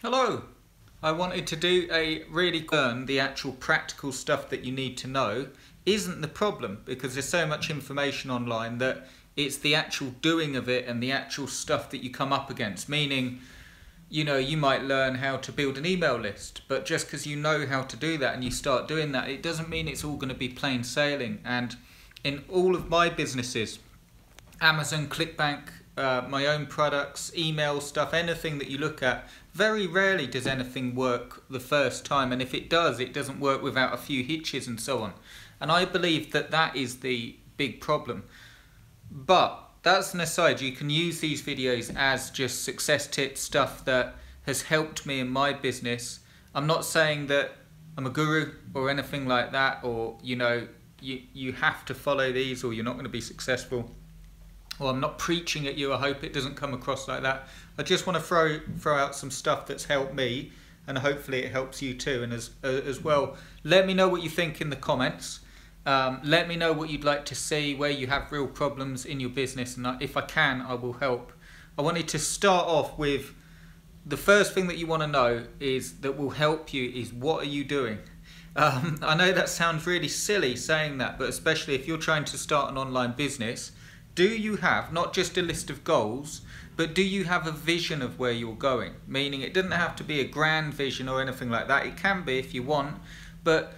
Hello! I wanted to do a really learn the actual practical stuff that you need to know isn't the problem, because there's so much information online that it's the actual doing of it and the actual stuff that you come up against. Meaning, you might learn how to build an email list, but just because you know how to do that and you start doing that, it doesn't mean it's all going to be plain sailing. And in all of my businesses, Amazon, ClickBank, my own products, email stuff, anything that you look at, very rarely does anything work the first time, and if it does, it doesn't work without a few hitches and so on. And I believe that that is the big problem. But that's an aside. You can use these videos as just success tips, stuff that has helped me in my business. I'm not saying that I'm a guru or anything like that, or you have to follow these or you're not going to be successful. Well, I'm not preaching at you. I hope it doesn't come across like that. I just want to throw out some stuff that's helped me, and hopefully it helps you too. And as well, let me know what you think in the comments. Let me know what you'd like to see, where you have real problems in your business, and if I can, I will help. I wanted to start off with the first thing that you want to know is that will help you is, what are you doing? I know that sounds really silly saying that, but especially if you're trying to start an online business, do you have not just a list of goals, but do you have a vision of where you're going? Meaning it doesn't have to be a grand vision or anything like that. It can be if you want. But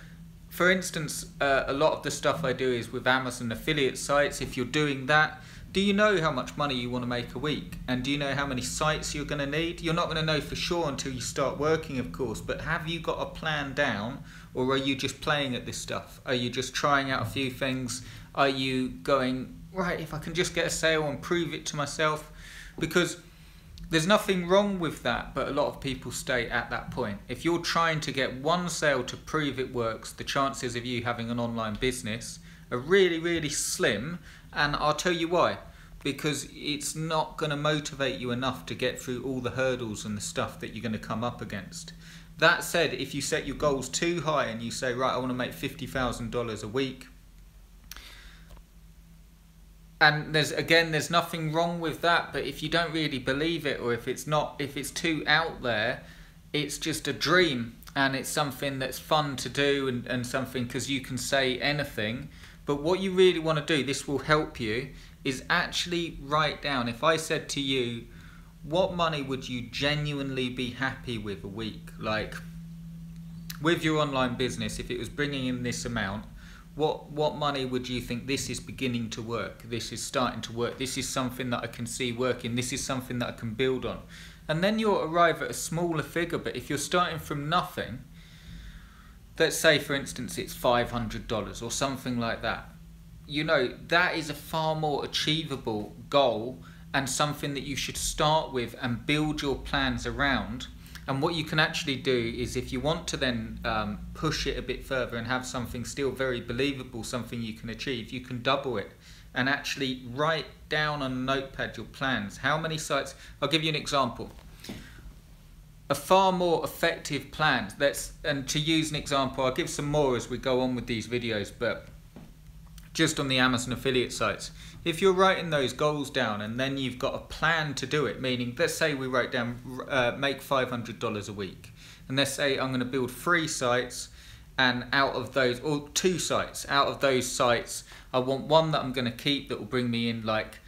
for instance, a lot of the stuff I do is with Amazon affiliate sites. If you're doing that, do you know how much money you want to make a week? And do you know how many sites you're going to need? You're not going to know for sure until you start working, of course. But have you got a plan down, or are you just playing at this stuff? Are you just trying out a few things? Are you going, right, if I can just get a sale and prove it to myself? Because there's nothing wrong with that, but a lot of people stay at that point. If you're trying to get one sale to prove it works, the chances of you having an online business are really, really slim. And I'll tell you why. Because it's not going to motivate you enough to get through all the hurdles and the stuff that you're going to come up against. That said, if you set your goals too high and you say, right, I want to make $50,000 a week, and there's nothing wrong with that, but if you don't really believe it, or if it's too out there, it's just a dream, and it's something that's fun to do and something, because you can say anything. But what you really want to do, this will help you, is actually write down, if I said to you, what money would you genuinely be happy with a week? Like, with your online business, if it was bringing in this amount, what money would you think, this is beginning to work, this is starting to work, this is something that I can see working, this is something that I can build on? And then you'll arrive at a smaller figure. But if you're starting from nothing, let's say for instance it's $500 or something like that, that is a far more achievable goal and something that you should start with and build your plans around. And what you can actually do is, if you want to then push it a bit further and have something still very believable, something you can achieve, you can double it and actually write down on a notepad your plans. How many sites? I'll give you an example. A far more effective plan. And to use an example, I'll give some more as we go on with these videos, but just on the Amazon affiliate sites, if you're writing those goals down and then you've got a plan to do it, meaning let's say we wrote down make $500 a week, and let's say I'm going to build 3 sites, and out of those, or 2 sites, out of those sites I want one that I'm going to keep that will bring me in like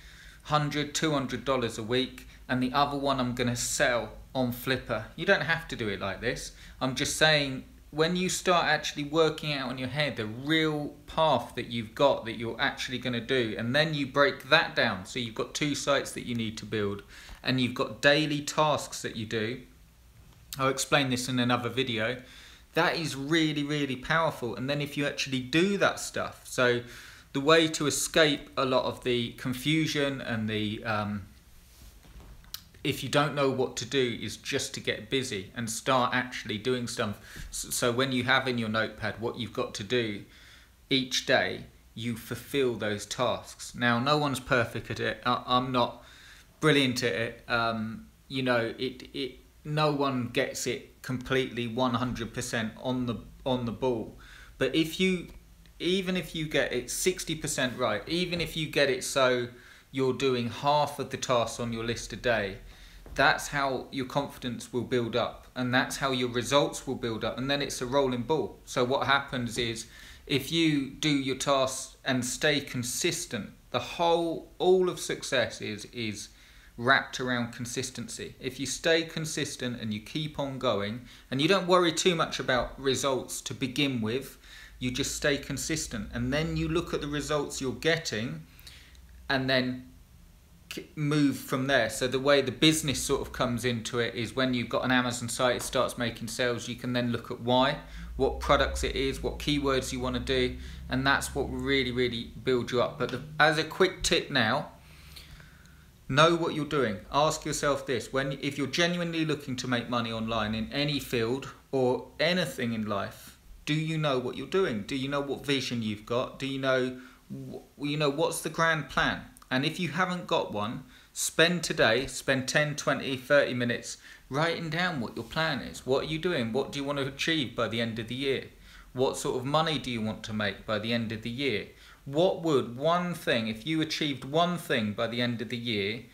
$100, $200 a week, and the other one I'm going to sell on Flipper. You don't have to do it like this. I'm just saying, when you start actually working out in your head the real path that you've got that you're actually going to do, and then you break that down, so you've got 2 sites that you need to build, and you've got daily tasks that you do. I'll explain this in another video. That is really, really powerful. And then if you actually do that stuff, so the way to escape a lot of the confusion and the if you don't know what to do, is just to get busy and start actually doing stuff. So when you have in your notepad what you've got to do each day, you fulfill those tasks. Now, no one's perfect at it. I'm not brilliant at it. No one gets it completely 100% on the ball. But even if you get it 60% right, even if you get it so you're doing half of the tasks on your list a day, that's how your confidence will build up, and that's how your results will build up, and then it's a rolling ball. So what happens is, if you do your tasks and stay consistent, all of success is wrapped around consistency. If you stay consistent and you keep on going, and you don't worry too much about results to begin with, you just stay consistent, and then you look at the results you're getting and then move from there. So the way the business sort of comes into it is, when you've got an Amazon site, it starts making sales, you can then look at why, what products it is, what keywords you want to do, and that's what will really build you up. But as a quick tip now, know what you're doing. Ask yourself this: if you're genuinely looking to make money online in any field or anything in life, do you know what you're doing? Do you know what vision you've got? Do you know what's the grand plan? And if you haven't got one, spend 10, 20, 30 minutes writing down what your plan is. What are you doing? What do you want to achieve by the end of the year? What sort of money do you want to make by the end of the year? What would one thing, if you achieved one thing by the end of the year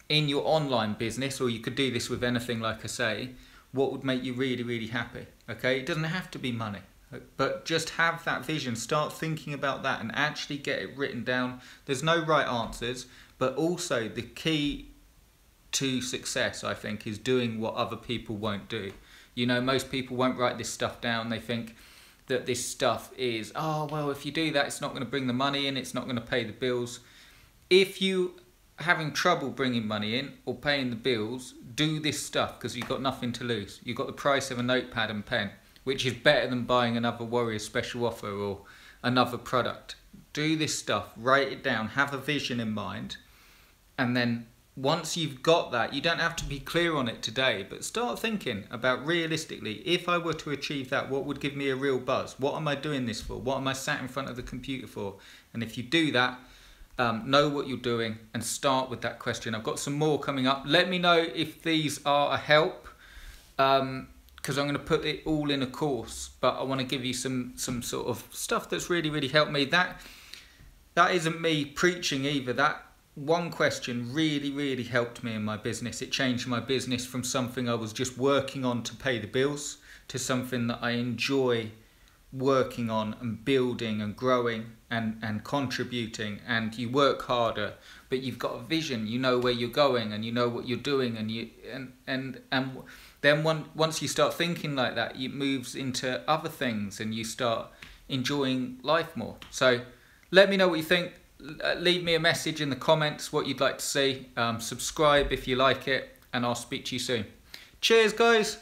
in your online business, or you could do this with anything, like I say, what would make you really happy? Okay, it doesn't have to be money, but just have that vision. Start thinking about that and actually get it written down. There's no right answers, but also the key to success, I think, is doing what other people won't do. You know, most people won't write this stuff down. They think that this stuff is, oh, well, if you do that, it's not going to bring the money in, it's not going to pay the bills. If you having trouble bringing money in or paying the bills, do this stuff, because you've got nothing to lose. You've got the price of a notepad and pen, which is better than buying another Warrior special offer or another product. Do this stuff, write it down, have a vision in mind, and then once you've got that, you don't have to be clear on it today, but start thinking about, realistically, if I were to achieve that, what would give me a real buzz? What am I doing this for? What am I sat in front of the computer for? And if you do that, know what you're doing and start with that question. I've got some more coming up. Let me know if these are a help, because I'm going to put it all in a course, but I want to give you some sort of stuff that's really helped me. That isn't me preaching either. That one question really helped me in my business. It changed my business from something I was just working on to pay the bills to something that I enjoy working on and building and growing and contributing. And you work harder, but you've got a vision, you know where you're going and you know what you're doing, and then once you start thinking like that, it moves into other things and you start enjoying life more. So let me know what you think. Leave me a message in the comments what you'd like to see. Subscribe if you like it, and I'll speak to you soon. Cheers, guys.